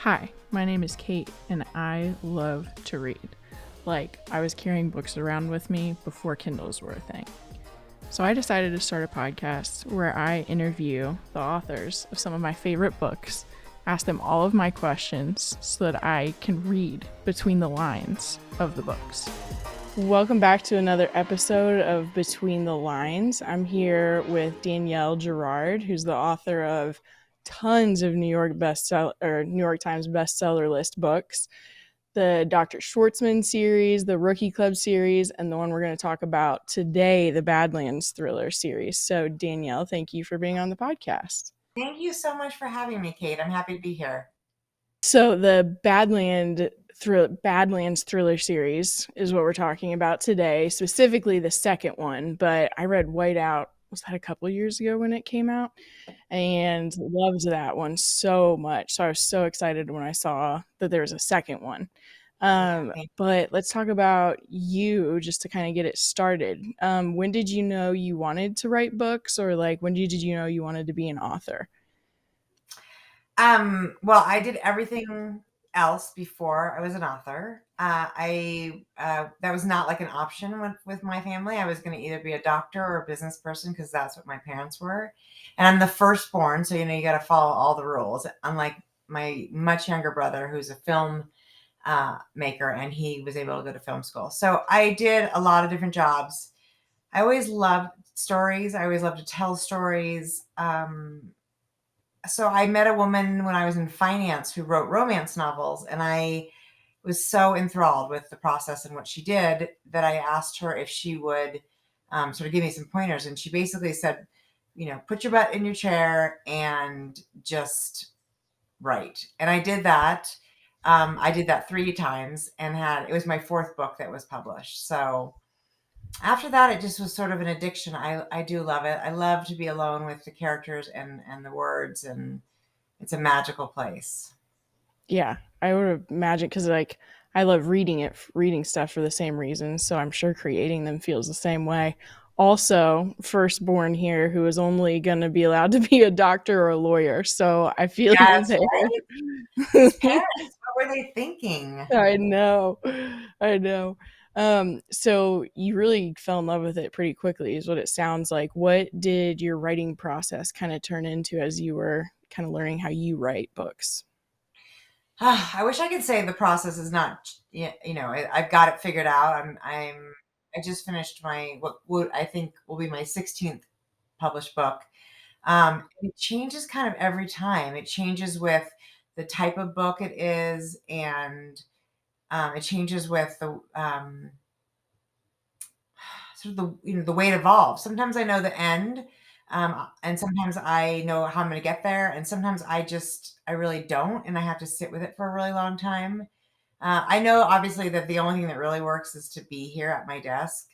Hi, my name is Kate, and I love to read. Like, I was carrying books around with me before Kindles were a thing. So I decided to start a podcast where I interview the authors of some of my favorite books, ask them all of my questions so that I can read between the lines of the books. Welcome back to another episode of Between the Lines. I'm here with Danielle Girard, who's the author of tons of New York Times bestseller list books, the Dr. Schwartzman series, the Rookie Club series, and the one we're going to talk about today, the Badlands Thriller series. So, Danielle, thank you for being on the podcast. Thank you so much for having me, Kate. I'm happy to be here. So, the Badlands Thriller series is what we're talking about today, specifically the second one. But I read Whiteout, was that a couple years ago when it came out? And loved that one so much. So I was so excited when I saw that there was a second one. But let's talk about you just to kind of get it started. When did you know you wanted to write books, or like when did you know you wanted to be an author? Well, I did everything else before I was an author. That was not like an option with my family. I was going to either be a doctor or a business person because that's what my parents were. And I'm the firstborn, so you got to follow all the rules. Unlike my much younger brother, who's a film maker, and he was able to go to film school. So I did a lot of different jobs. I always loved stories. I always loved to tell stories. So I met a woman when I was in finance who wrote romance novels, and I was so enthralled with the process and what she did that I asked her if she would sort of give me some pointers. And she basically said, put your butt in your chair and just write. And I did that. I did that 3 times and it was my fourth book that was published. So after that, it just was sort of an addiction. I do love it. I love to be alone with the characters and the words, and it's a magical place. Yeah, I would imagine because like I love reading stuff for the same reasons. So I'm sure creating them feels the same way. Also, firstborn here who is only going to be allowed to be a doctor or a lawyer. So I feel you Yes, there. right? These parents, what were they thinking? I know. I know. So you really fell in love with it pretty quickly, is what it sounds like. What did your writing process kind of turn into as you were kind of learning how you write books? I wish I could say the process is not, I've got it figured out. I just finished what I think will be my 16th published book. It changes kind of every time. It changes with the type of book it is, and it changes with the sort of the way it evolves. Sometimes I know the end, and sometimes I know how I'm going to get there, and sometimes I really don't, and I have to sit with it for a really long time. I know obviously that the only thing that really works is to be here at my desk,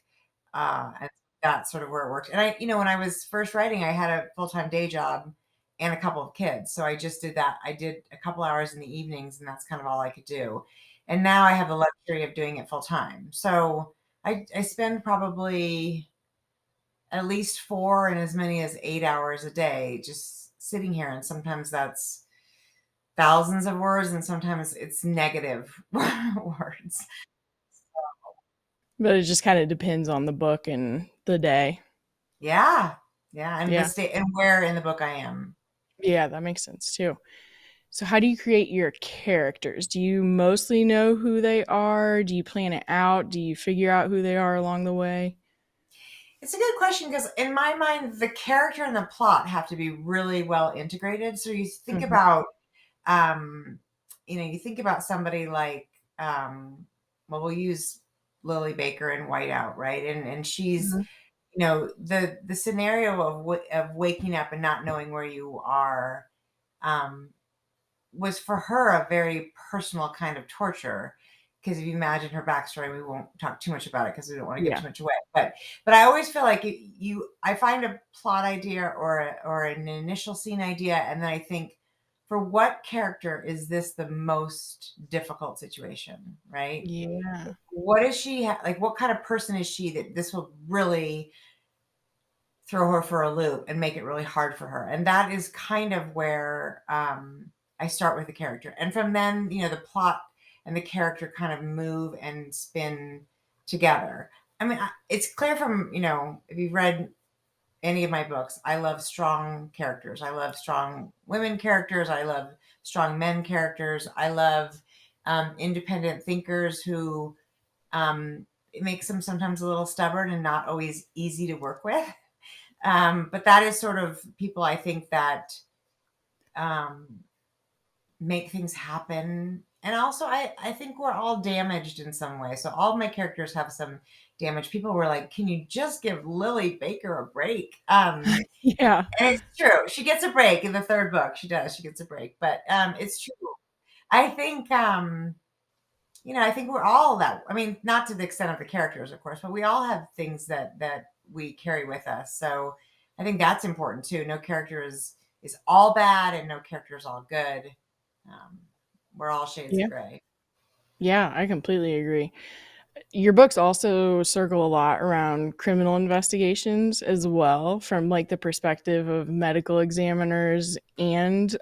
and that's sort of where it worked. And when I was first writing, I had a full-time day job and a couple of kids, so I just did that. I did a couple hours in the evenings, and that's kind of all I could do. And now I have the luxury of doing it full time. So I spend probably at least 4 and as many as 8 hours a day just sitting here. And sometimes that's thousands of words, and sometimes it's negative words. But it just kind of depends on the book and the day. Yeah. Yeah. And the Yeah. state and where in the book I am. Yeah, that makes sense too. So how do you create your characters? Do you mostly know who they are? Do you plan it out? Do you figure out who they are along the way? It's a good question because in my mind, the character and the plot have to be really well integrated. So you think Mhm. about, um, you think about somebody like, well, we'll use Lily Baker in Whiteout, right? And she's, Mhm. the scenario of waking up and not knowing where you are, um, was for her a very personal kind of torture. Because if you imagine her backstory, we won't talk too much about it because we don't want to give Yeah. too much away. But I always feel like I find a plot idea or an initial scene idea, and then I think, for what character is this the most difficult situation, right? Yeah. What is she like? What kind of person is she that this will really throw her for a loop and make it really hard for her? And that is kind of where I start with the character, and from then, the plot and the character kind of move and spin together. I mean, it's clear from, if you've read any of my books, I love strong characters. I love strong women characters. I love strong men characters. I love independent thinkers who it makes them sometimes a little stubborn and not always easy to work with. But that is sort of people I think that um, make things happen. And also, I think we're all damaged in some way. So all of my characters have some damage. People were like, "Can you just give Lily Baker a break?" Yeah. And it's true. She gets a break in the third book. She does. She gets a break. But it's true. I think I think we're all that. I mean, not to the extent of the characters, of course, but we all have things that we carry with us. So I think that's important too. No character is all bad, and no character is all good. Um, we're all shades of Yeah. gray. Yeah, I completely agree. Your books also circle a lot around criminal investigations as well, from like the perspective of medical examiners and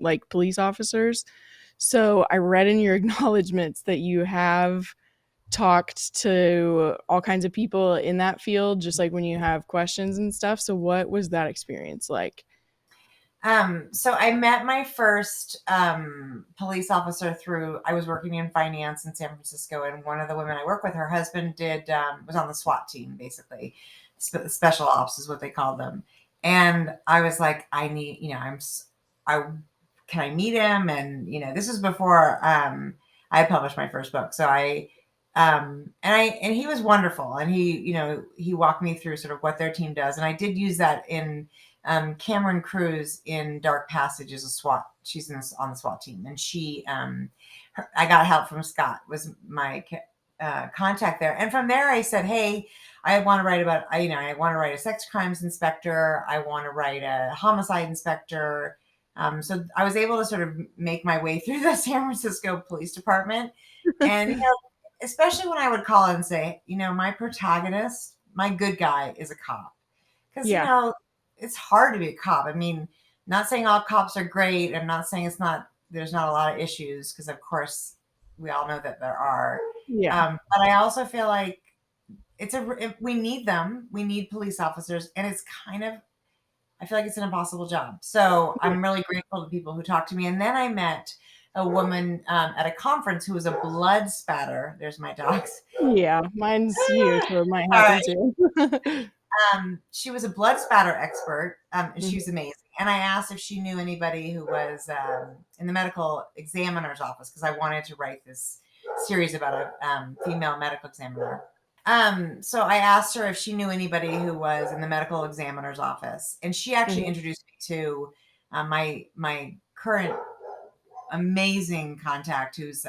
like police officers. So I read in your acknowledgments that you have talked to all kinds of people in that field, just like when you have questions and stuff. So what was that experience like? So I met my first police officer through, I was working in finance in San Francisco, and one of the women I work with, her husband was on the SWAT team, basically. Special ops is what they call them. And I was like, I need, I can I meet him? And this was before I published my first book. So and he was wonderful, and he walked me through sort of what their team does, and I did use that in Cameron Cruz in Dark Passage is a SWAT. She's on the SWAT team, and I got help from Scott, was my contact there, and from there I said, hey, I want to write about, I want to write a sex crimes inspector. I want to write a homicide inspector. So I was able to sort of make my way through the San Francisco Police Department, and especially when I would call and say, my protagonist, my good guy, is a cop, because Yeah. it's hard to be a cop. I mean, not saying all cops are great. I'm not saying there's not a lot of issues, because of course we all know that there are. Yeah. But I also feel like we need them. We need police officers, and I feel like it's an impossible job. So Yeah. I'm really grateful to people who talk to me. And then I met a woman at a conference who was a blood spatter. There's my dogs. Yeah. Mine's you, so it might All happen right. too. She was a blood spatter expert, and she Mhm. was amazing. And I asked if she knew anybody who was in the medical examiner's office, because I wanted to write this series about a female medical examiner. So I asked her if she knew anybody who was in the medical examiner's office, and she actually Mhm. introduced me to my current amazing contact, who's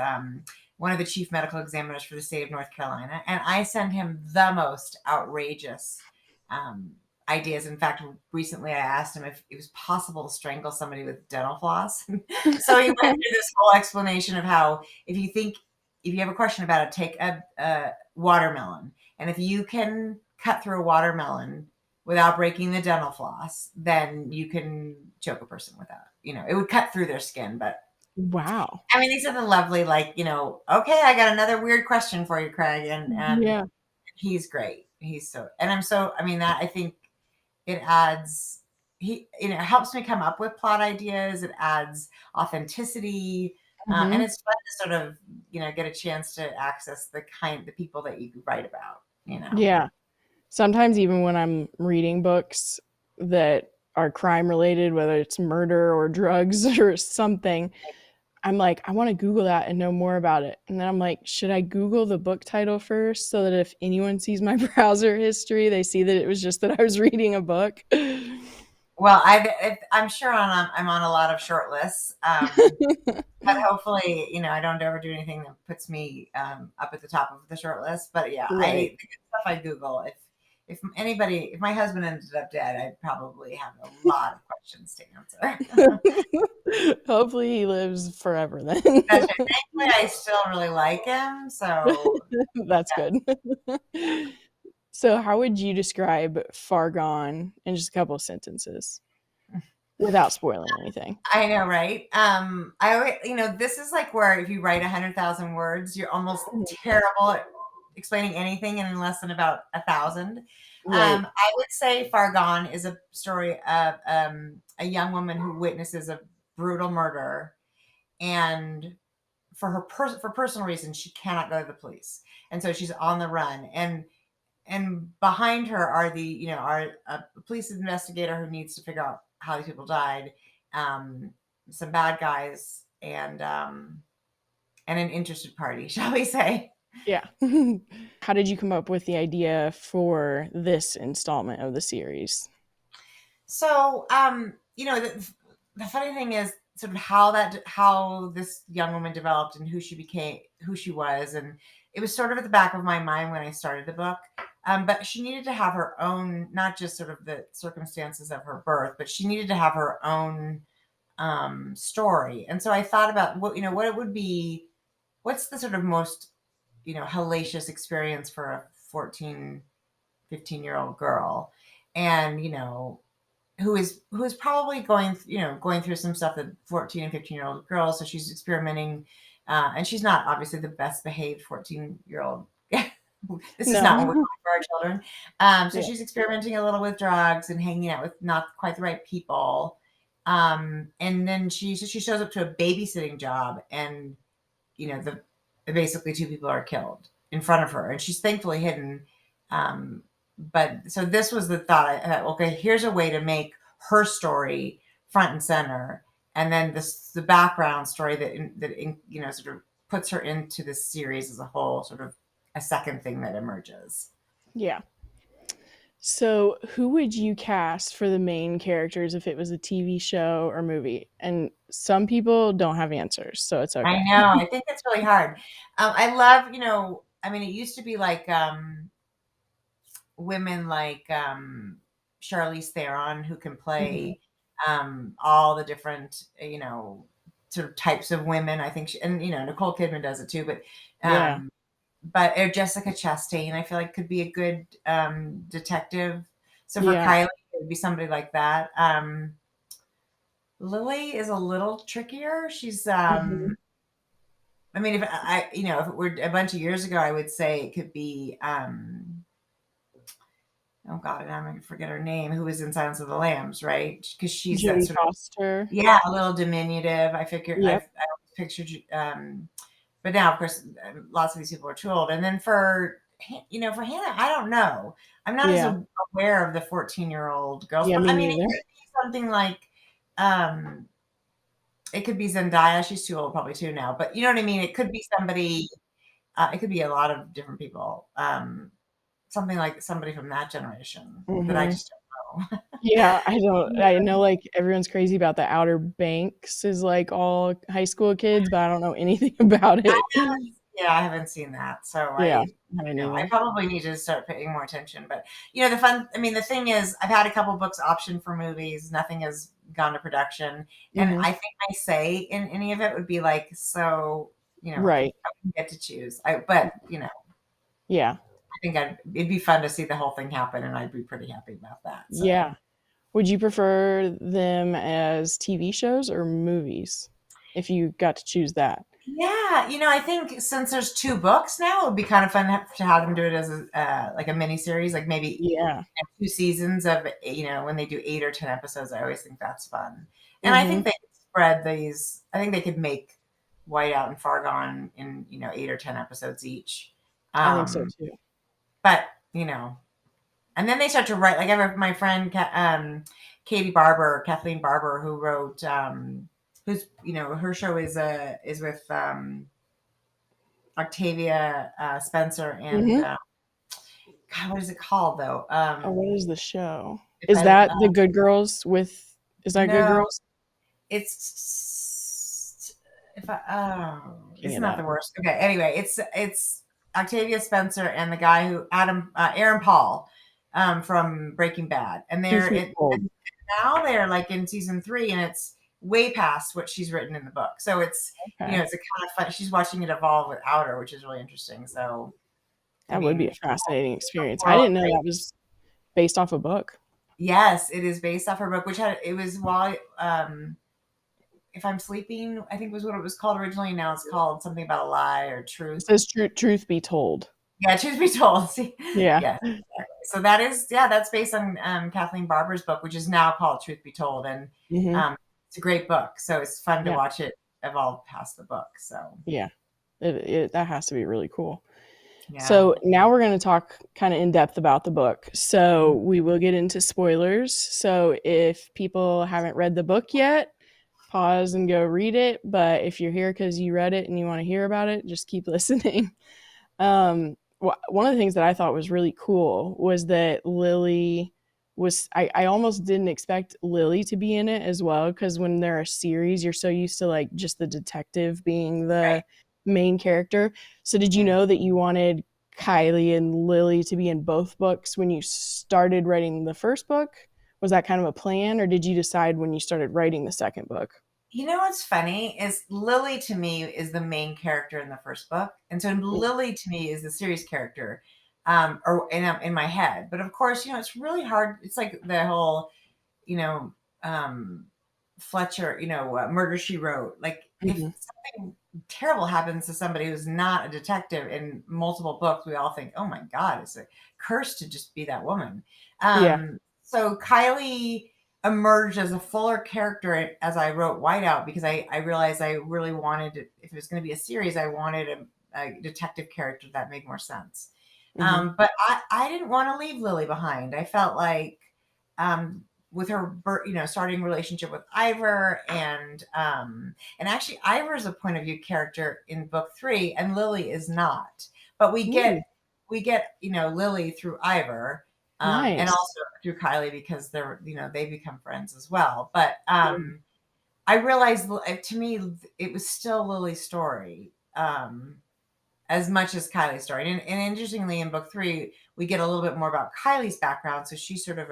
one of the chief medical examiners for the state of North Carolina. And I send him the most outrageous um, ideas. In fact, recently I asked him if it was possible to strangle somebody with dental floss. So he went through this whole explanation of how if you have a question about it, take a watermelon. And if you can cut through a watermelon without breaking the dental floss, then you can choke a person with that. It would cut through their skin, but Wow. I mean, these are the lovely, like, okay, I got another weird question for you, Craig. And Yeah. he's great. I mean, that I think it adds, it helps me come up with plot ideas. It adds authenticity. And Mhm. it's fun to sort of, get a chance to access the people that you write about. Yeah. Sometimes even when I'm reading books that are crime related, whether it's murder or drugs or something, I'm like, I want to Google that and know more about it. And then I'm like, should I Google the book title first so that if anyone sees my browser history, they see that it was just that I was reading a book? Well, I'm sure I'm on a lot of short lists. But hopefully, I don't ever do anything that puts me up at the top of the short list. But yeah, Right. the good stuff I Google. If my husband ended up dead, I'd probably have a lot of questions to answer. Hopefully he lives forever then. That's right. Thankfully, I still really like him. So That's good. So how would you describe Fargone in just a couple of sentences? without spoiling anything. I know, right? I always, this is like where if you write 100,000 words, you're almost Mhm. terrible at explaining anything in less than about 1,000. Right. I would say Fargone is a story of a young woman who witnesses a brutal murder, and for personal reasons, she cannot go to the police, and so she's on the run. And behind her are are a police investigator who needs to figure out how these people died, um, some bad guys, and an interested party, shall we say. Yeah. How did you come up with the idea for this installment of the series? So, the funny thing is sort of how this young woman developed and who she became, who she was, and it was sort of at the back of my mind when I started the book. But she needed to have her own, not just sort of the circumstances of her birth, but she needed to have her own story. And so I thought about what it would be. What's the sort of most hellacious experience for a 14, 15-year-old girl, and who is probably going through some stuff that 14 and 15-year-old girls. So she's experimenting, and she's not obviously the best behaved 14-year-old. This is not what we No. want for our children. So Yeah. she's experimenting a little with drugs and hanging out with not quite the right people. And then she shows up to a babysitting job, and the basically two people are killed in front of her, and she's thankfully hidden. Um, but so this was the thought. I thought, okay, here's a way to make her story front and center, and then the background story that sort of puts her into this series as a whole, sort of a second thing that emerges. Yeah. So, who would you cast for the main characters if it was a TV show or movie? And some people don't have answers, so it's I okay. know. I think it's really hard. I love, I mean, it used to be like women like Charlize Theron who can Hmm. play all the different, sort of types of women. I think, and Nicole Kidman does it too. Yeah. But Jessica Chastain, I feel like could be a good detective. So for Yeah. Kylie, it would be somebody like that. Lily is a little trickier. She's Hmm. I mean, if it were a bunch of years ago, I would say it could be, oh God, and I'm going to forget her name, who was in Silence of the Lambs, right? Because she's that Jodie sort of, Foster. yeah, a little diminutive. Yep. I always pictured, but now, of course, lots of these people are too old. And then for Hannah, I don't know. I'm not as Yeah. aware of the 14-year-old girls, Yeah, but me I mean, it neither. could be something like, um, it could be Zendaya. She's too old probably too now, but you know what I mean? It could be somebody. It could be a lot of different people. Something like somebody from that generation that I Hmm. just don't know. Yeah, I don't. I Yeah. know, like everyone's crazy about the Outer Banks is like all high school kids, but I don't know anything about I it. Yeah, I haven't seen that, so Yeah, I don't I either. probably need to start paying more attention. But I mean, the thing is, I've had a couple books optioned for movies. Nothing has gone to production, and Hmm. I think my say in any of it would be like, so Right. I can get to choose. But Yeah. I think it'd be fun to see the whole thing happen, and I'd be pretty happy about that. So. Yeah. Would you prefer them as TV shows or movies if you got to choose that? Yeah, I think since there's 2 books now, it would be kind of fun to have them do it as like a mini series, like maybe Yeah. 2 seasons of, when they do 8 or 10 episodes. I always think that's fun. And I Hmm. think they could spread these I think they could make Whiteout and Fargone in, 8 or 10 episodes each. I think so Um, too. but, and then they start to write, like I have my friend Kathleen Barber, who wrote who's her show is with Octavia Spencer and Hmm. God, what is it called though? Oh, what is the show? If Is I that the Good Girls with? Is that Good no, Girls? it's if Looking it's it not up. the worst. Okay, anyway, it's Octavia Spencer and the guy who Aaron Paul from Breaking Bad, and Two Sweet Gold. now they're like in season 3, and it's way past what she's written in the book. So it's Okay, it's a kind of fun. She's watching it evolve without her, which is really interesting. So I that would be a mean, fascinating experience. I world didn't know great. that was based off a book. Yes, it is based off her book, which had it was while if I'm sleeping, I think was what it was called originally. Now it's called something about a lie or It truth. says truth be told. Yeah, truth be told. See, Yeah. yes. So that is, yeah, that's based on Kathleen Barber's book, which is now called Truth Be Told, and Hmm. it's a great book. So it's fun to Yeah. watch it evolve past the book. So Yeah. That has to be really cool. yeah. So now we're going to talk kind of in depth about the book. So we will get into spoilers. So if people haven't read the book yet, pause and go read it. But if you're here because you read it and you want to hear about it, just keep listening. One of the things that I thought was really cool was that Lily was, I almost didn't expect Lily to be in it as well, because when they're a series, you're so used to like just the detective being the Right. main character. So did you Yeah. know that you wanted Kylie and Lily to be in both books when you started writing the first book? Was that kind of a plan, or did you decide when you started writing the second book? You know what's funny is Lily to me is the main character in the first book, and so Lily to me is the series character, or in my head. But of course, it's really hard. It's like the whole, you know, um, Fletcher, Murder She Wrote. Like if Hmm. something terrible happens to somebody who's not a detective in multiple books, we all think, oh my God, it's a curse to just be that woman. Yeah. So Kylie emerged as a fuller character as I wrote Whiteout, because I realized I really wanted to, if it was going to be a series, I wanted a detective character that made more sense. Hmm. But I didn't want to leave Lily behind. I felt like um, with her, starting relationship with Ivor, and actually Ivor is a point of view character in book 3, and Lily is not. But Ooh, we get Lily through Ivor, and nice. also through Kylie, because they become friends as well. But Yeah. I realized, to me, it was still Lily's story. As much as Kylie's story. And interestingly, in book 3, we get a little bit more about Kylie's background. So she sort of,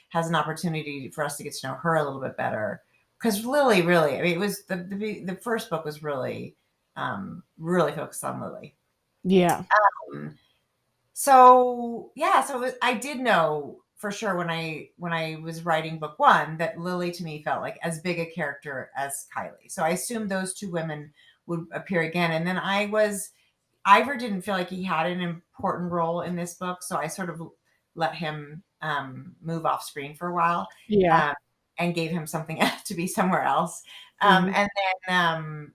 has an opportunity for us to get to know her a little bit better. Because Lily, really, I mean, it was the first book was really, really focused on Lily. Yeah. Um, so yeah, so I did know for sure when I was writing book 1 that Lily to me felt like as big a character as Kylie. So I assumed those two women would appear again. And then Ivor didn't feel like he had an important role in this book, so I sort of let him move off screen for a while, Yeah. um, and gave him something to be somewhere else. Um, Hmm. and then um,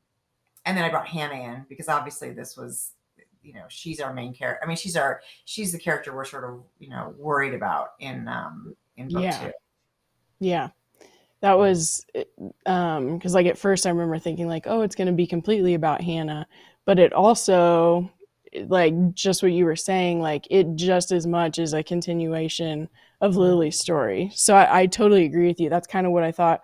and then I brought Hannah in, because obviously this was, she's our main character. I mean, she's the character we're sort of worried about in book Yeah. 2. Yeah. That was because like at first I remember thinking like, oh, it's going to be completely about Hannah, but it also, like just what you were saying, like it just as much is a continuation of Mm. Lily's story. So I totally agree with you. That's kind of what I thought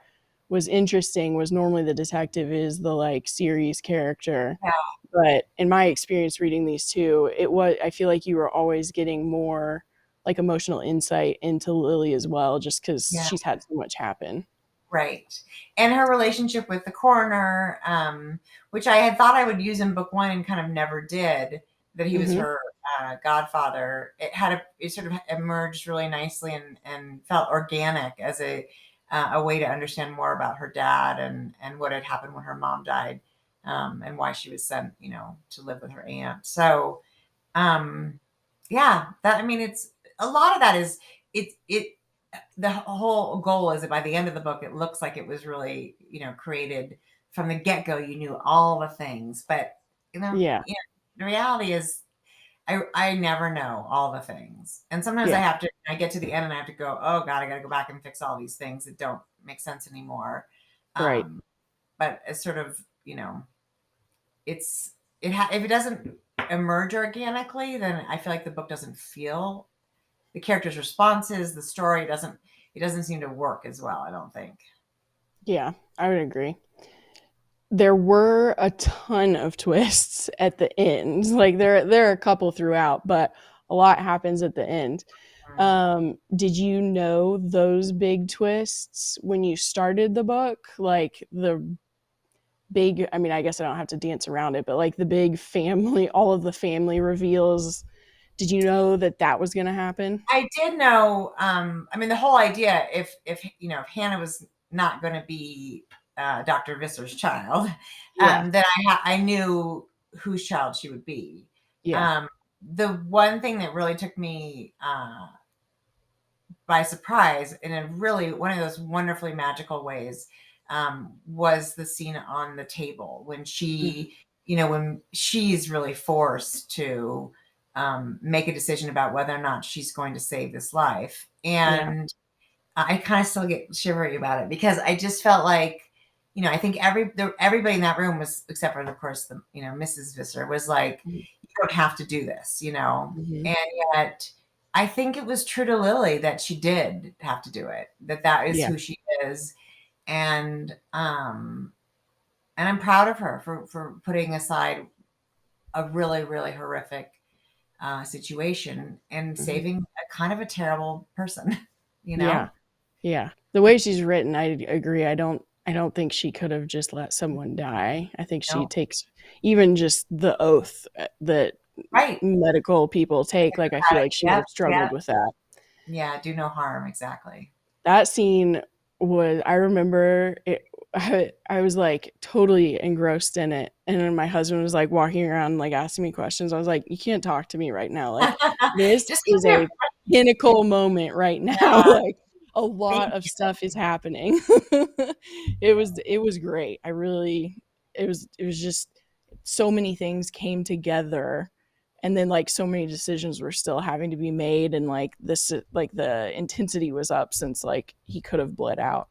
was interesting, was normally the detective is the like series character, Yeah, but in my experience reading these two, it was, I feel like you were always getting more like emotional insight into Lily as well, just because yeah. she's had so much happen. Right. And her relationship with the coroner, which I had thought I would use in book 1 and kind of never did, that he was Hmm. her godfather. It sort of emerged really nicely, and felt organic as a way to understand more about her dad, and what had happened when her mom died, and why she was sent, to live with her aunt. So, um, yeah, I mean, it's a lot of that is it the whole goal is that by the end of the book, it looks like it was really, created from the get go. You knew all the things, but Yeah. the reality is, I never know all the things, and sometimes Yeah. I get to the end and I have to go, oh God, I got to go back and fix all these things that don't make sense anymore. Right. Um, but it's sort of, if it doesn't emerge organically, then I feel like the book doesn't feel, the characters' responses, the story it doesn't seem to work as well, I don't think. Yeah. I would agree. There were a ton of twists at the end. Like there are a couple throughout, but a lot happens at the end. Mm. Did you know those big twists when you started the book? Like the big, I mean, I guess I don't have to dance around it, but like the big family, all of the family reveals. Did you know that was going to happen? I did know. I mean, the whole idea, if if Hannah was not going to be Dr. Visser's child, Yeah. then I knew whose child she would be. Yeah. Um, the one thing that really took me by surprise in a really one of those wonderfully magical ways was the scene on the table when Mhm. when she's really forced to make a decision about whether or not she's going to save this life. Yeah. And I kind of still get shivery about it because I just felt like, I think everybody in that room was, except for, of course, the Mrs. Visser was like, Mhm. you don't have to do this, Mhm. and yet I think it was true to Lily that she did have to do it, that is Yeah. who she is, and I'm proud of her for putting aside a really really horrific situation and Mhm. saving a kind of a terrible person, you Yeah. know. Yeah. The way she's written, I agree. I don't think she could have just let someone die. I think she No, takes even just the oath that right. medical people take, like I feel like she would Yep, have struggled yep. with that. Yeah, do no harm, exactly. That scene was, I remember it, I was like totally engrossed in it. And then my husband was like walking around, like asking me questions. I was like, you can't talk to me right now. Like, this Just keep is it. a pinnacle moment right now. Yeah, Like, a lot thank of you. stuff is happening. It was great. It was just so many things came together, and then like so many decisions were still having to be made, and like the intensity was up since like he could have bled out.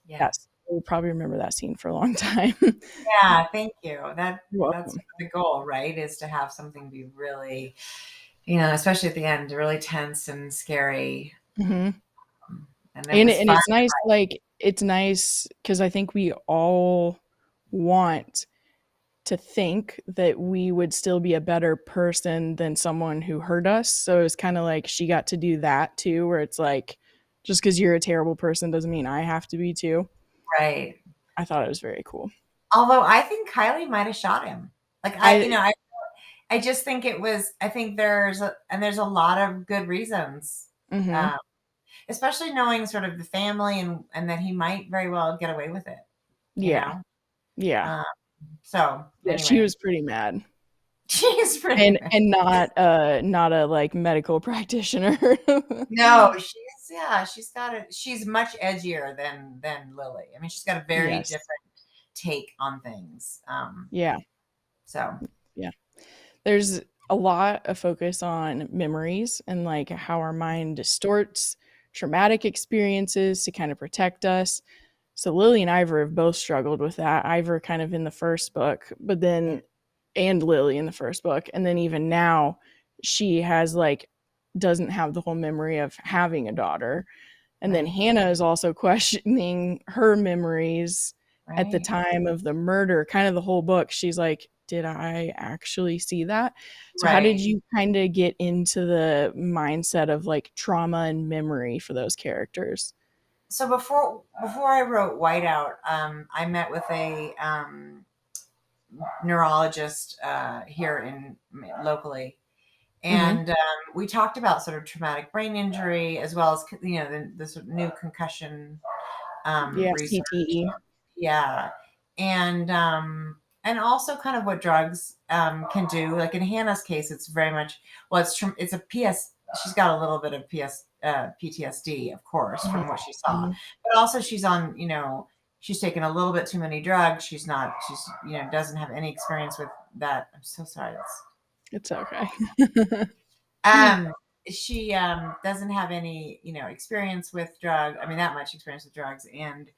Yeah. Yes, we'll probably remember that scene for a long time. Yeah, thank you. You're That's welcome. the goal, right? Is to have something be really, especially at the end, really tense and scary. Hmm. And it and was and fun. it's nice because I think we all want to think that we would still be a better person than someone who hurt us. So it's kind of like she got to do that too, where it's like, just because you're a terrible person doesn't mean I have to be too. Right. I thought it was very cool. Although I think Kylie might have shot him. Like I I just think I think there's a lot of good reasons. hmm Um, Especially knowing sort of the family and that he might very well get away with it, you Yeah, know? yeah, Um, so yeah. She anyway, was pretty mad, she's pretty and bad. and not a like medical practitioner. No, she's much edgier than Lily. I mean, she's got a very Yes. different take on things. Yeah. So Yeah. There's a lot of focus on memories and like how our mind distorts traumatic experiences to kind of protect us. So Lily and Ivor have both struggled with that. Ivor kind of in the first book, but yeah, then and Lily in the first book, and then even now she has like doesn't have the whole memory of having a daughter. And then right, Hannah is also questioning her memories at the right, time of the murder. Kind of the whole book, she's like, did I actually see that? So how did right. you kind of get into the mindset of like trauma and memory for those characters? So before I wrote Whiteout, I met with a neurologist here in locally, Mhm. and we talked about sort of traumatic brain injury as well as the sort of new concussion Yeah, research. CTE. Yeah, and also kind of what drugs can do. Like in Hannah's case, it's very much it's a PS. She's got a little bit of PTSD, of course, Mhm. from what she saw, Mhm. but also she's on she's taken a little bit too many drugs. She's doesn't have any experience with that. I'm so sorry. It's okay. Um, she doesn't have any, experience with I mean, that much experience with drugs, and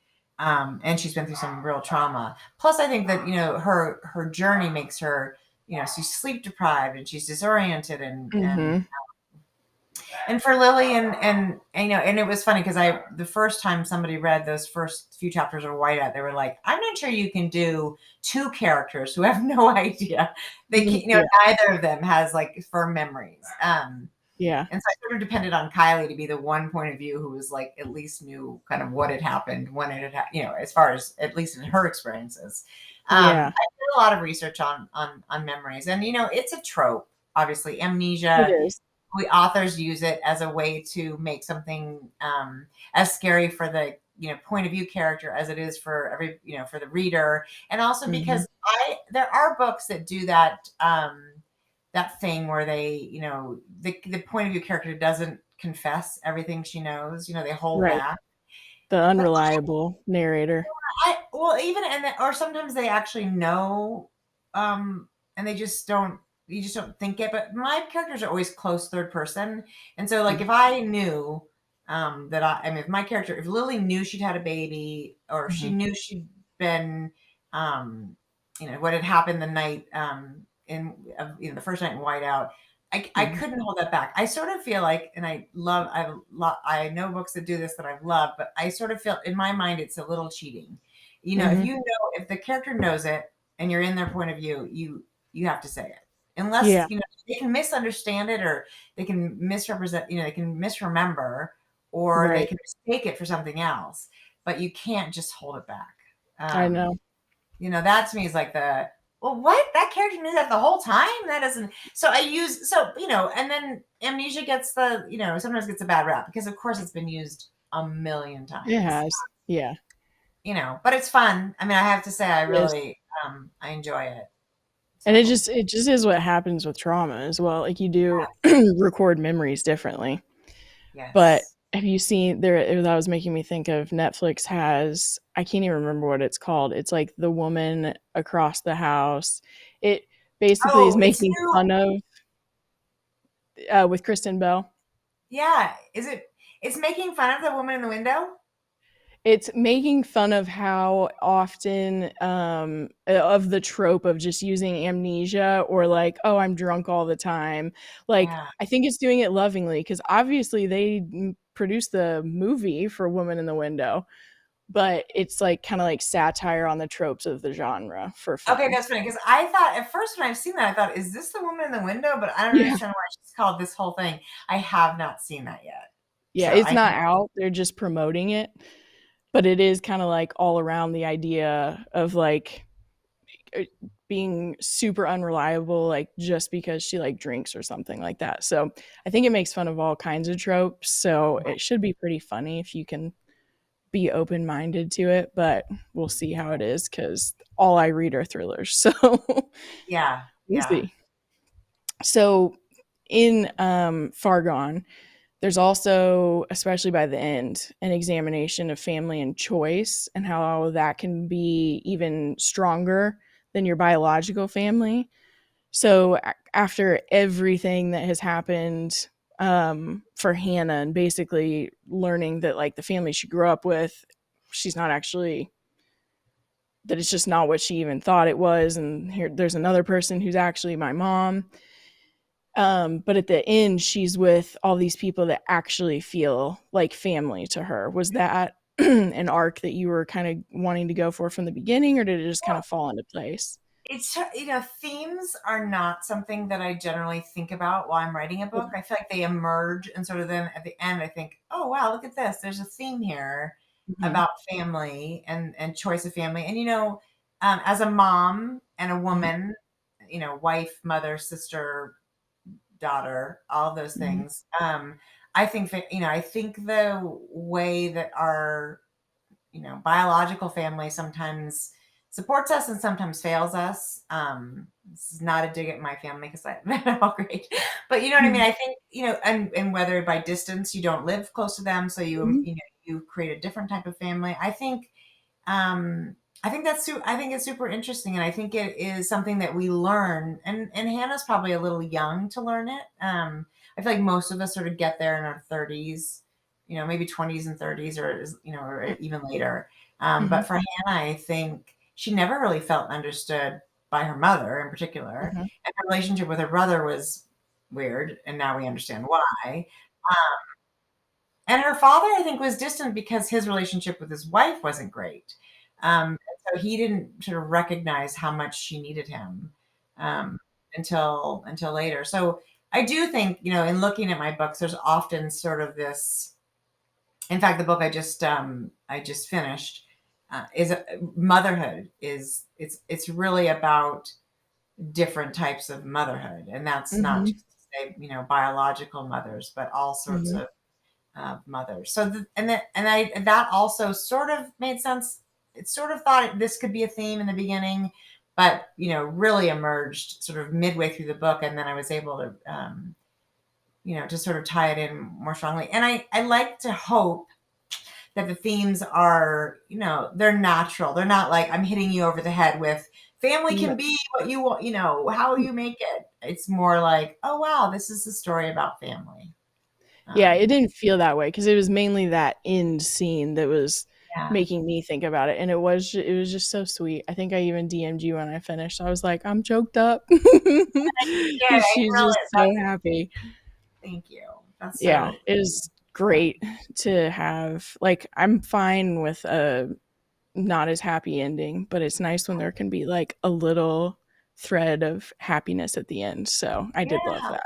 she's been through some real trauma. Plus, I think that her journey makes her, she's sleep deprived and she's disoriented, Mhm. and for Lily and it was funny because the first time somebody read those first few chapters of Whiteout, they were like, I'm not sure you can do two characters who have no idea. They Mhm. can, Yeah. neither of them has like firm memories. Yeah. And so I sort of depended on Kylie to be the one point of view who was like at least knew kind of what had happened when it had as far as at least in her experiences. Yeah. I did a lot of research on memories, and it's a trope, obviously It amnesia. is. we authors use it as a way to make something as scary for the point of view character as it is for every for the reader, and also Hmm. because I there are books that do that that thing where they the point of view character doesn't confess everything she knows, they hold Right. back. The But unreliable narrator. well, even or sometimes they actually know, and they just don't. You just don't think it. But my characters are always close third person, and so like if I knew that I mean, if my character, if Lily knew she'd had a baby, or she Hmm. knew she'd been, um, what had happened the night in the first night in Whiteout. I Hmm. couldn't hold that back. I sort of feel like, and I know books that do this that I've loved, but I sort of feel in my mind it's a little cheating. If Hmm. if the character knows it and you're in their point of view, you have to say it. Unless, Yeah. they can misunderstand it, or they can misrepresent, they can misremember, or they Right. can mistake it for something else, but you can't just hold it back. I know. That to me is like well, what? That character knew that the whole time? That doesn't. So I use, and then amnesia gets sometimes gets a bad rap because, of course, it's been used a million It times. has. Yeah. But it's fun. I mean, I have to say, I It is. really, I enjoy it. And So, it just is what happens with trauma as well. Like you do record memories differently. But yes. have you seen there that was making me think of Netflix has I can't even remember what it's called. It's like The Woman Across the House. It basically is Oh, it's making new. fun of with Kristen Bell. Yeah. It's making fun of the woman in the window? It's making fun of how often of the trope of just using amnesia or like, oh, I'm drunk all the time. Like, Yeah. I think it's doing it lovingly because obviously they produced the movie for Woman in the Window, but it's like kind of like satire on the tropes of the genre for Okay, fun. that's funny because I thought at first when I've seen that, I thought, is this the woman in the window? But I don't Yeah. understand why she's called this whole thing. I have not seen that yet. Yeah, So it's I not out. They're just promoting it, but it is kind of like all around the idea of like uh, being super unreliable, like just because she like drinks or something like that. So I think it makes fun of all kinds of tropes. So it should be pretty funny if you can be open minded to it, but we'll see how it is because all I read are thrillers. So yeah, we'll yeah. see. So in Fargone, there's also, especially by the end, an examination of family and choice and how that can be even stronger than your biological family. So after everything that has happened for Hannah and basically learning that like the family she grew up with, she's not actually that it's just not what she even thought it was, and here there's another person who's actually my mom. But at the end, she's with all these people that actually feel like family to her. Was that an arc that you were kind of wanting to go for from the beginning, or did it just kind Well, of fall into place? it's themes are not something that I generally think about while I'm writing a book. I feel like they emerge, and sort of then at the end, I think, oh wow, look at this. There's a theme here Mm-hmm. about family and choice of family. And as a mom and a Mm-hmm. woman, wife, mother, sister, daughter, all those Mm-hmm. things. I think that I think the way that our biological family sometimes supports us and sometimes fails us. This is not a dig at my family because they're all great, but you know what I mean. I think and whether by distance you don't live close to them, so Mm-hmm. you create a different type of family. Um, I think I think it's super interesting, and I think it is something that we learn. And Hannah's probably a little young to learn it. I feel like most of us sort of get there in our 30s, maybe 20s and 30s, or even later. Mm-hmm. But for Hannah, I think she never really felt understood by her mother in particular, Mm-hmm. and her relationship with her brother was weird, and now we understand why. And her father, I think, was distant because his relationship with his wife wasn't great. So he didn't sort of recognize how much she needed him um, until later. So I do think, in looking at my books, there's often sort of this. In fact, the book I just finished is motherhood. It's really about different types of motherhood, and that's not Mm-hmm. just say, biological mothers, but all sorts Mhm. of mothers. So, that also sort of made sense. It sort of thought this could be a theme in the beginning, but really emerged sort of midway through the book, and then I was able to, to sort of tie it in more strongly. And I like to hope that the themes are, they're natural. They're not like I'm hitting you over the head with family No. can be what you want, how you make it. It's more like, oh wow, this is a story about family. Yeah, it Um, didn't feel that way because it was mainly that end scene that was yeah. making me think about it, and it was just so sweet. I think I even DM'd you when I finished. I was like, "I'm choked up." Yeah, 'Cause I she's really, just so happy. thank you. That's Yeah, so it is fun. great to have like, I'm fine with a not as happy ending, but it's nice when there can be, like, a little thread of happiness at the end, so I did love Yeah. that.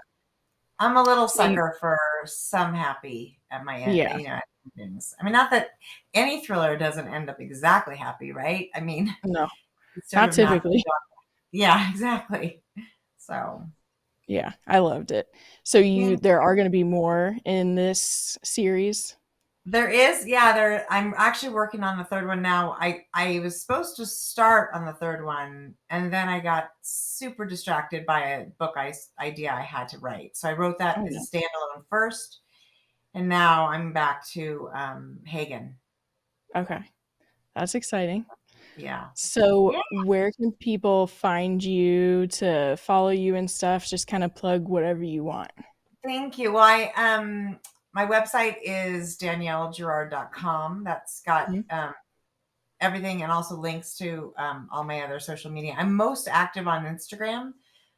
I'm a little So you sucker for some happy at my end, Yeah, endings. I mean, not that any thriller doesn't end up exactly happy, right? I mean, no, it's sort not of not the typically. genre. Yeah, exactly. So, Yeah, I loved it. So thank there are gonna be more in this series? There is, yeah, I'm actually working on the third one now. I was supposed to start on the third one, and then I got super distracted by a idea I had to write. So I wrote that Oh, as a no. standalone first, and now I'm back to Hagen. Okay, that's exciting. Yeah. So Yeah. where can people find you to follow you and stuff? Just kinda plug whatever you want. Thank you. Well, my website is daniellegirard.com. That's got Mhm, everything and also links to all my other social media. I'm most active on Instagram,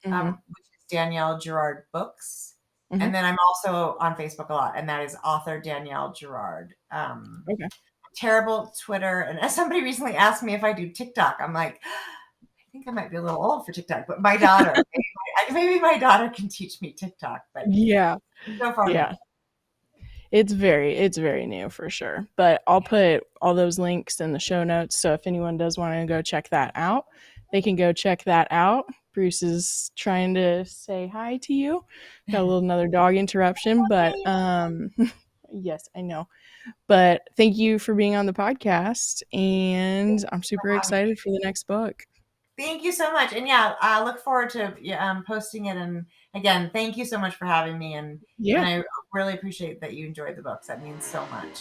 mhm, which is Danielle Girard Books. mhm. And then I'm also on Facebook a lot, and that is author Danielle Girard. Okay. Terrible at Twitter. And as somebody recently asked me if I do TikTok, I'm like, I think I might be a little old for TikTok, but my daughter, maybe my daughter can teach me TikTok, but Yeah, so far no. yeah. It's very new for sure. But I'll put all those links in the show notes. So if anyone does want to go check that out, they can go check that out. Bruce is trying to say hi to you. Got a little another dog interruption, but yes, I know. But thank you for being on the podcast and I'm super excited for the next book. Thank you so much. And yeah, I look forward to posting it. And again, thank you so much for having me. And Yeah. I really appreciate that you enjoyed the books. That means so much.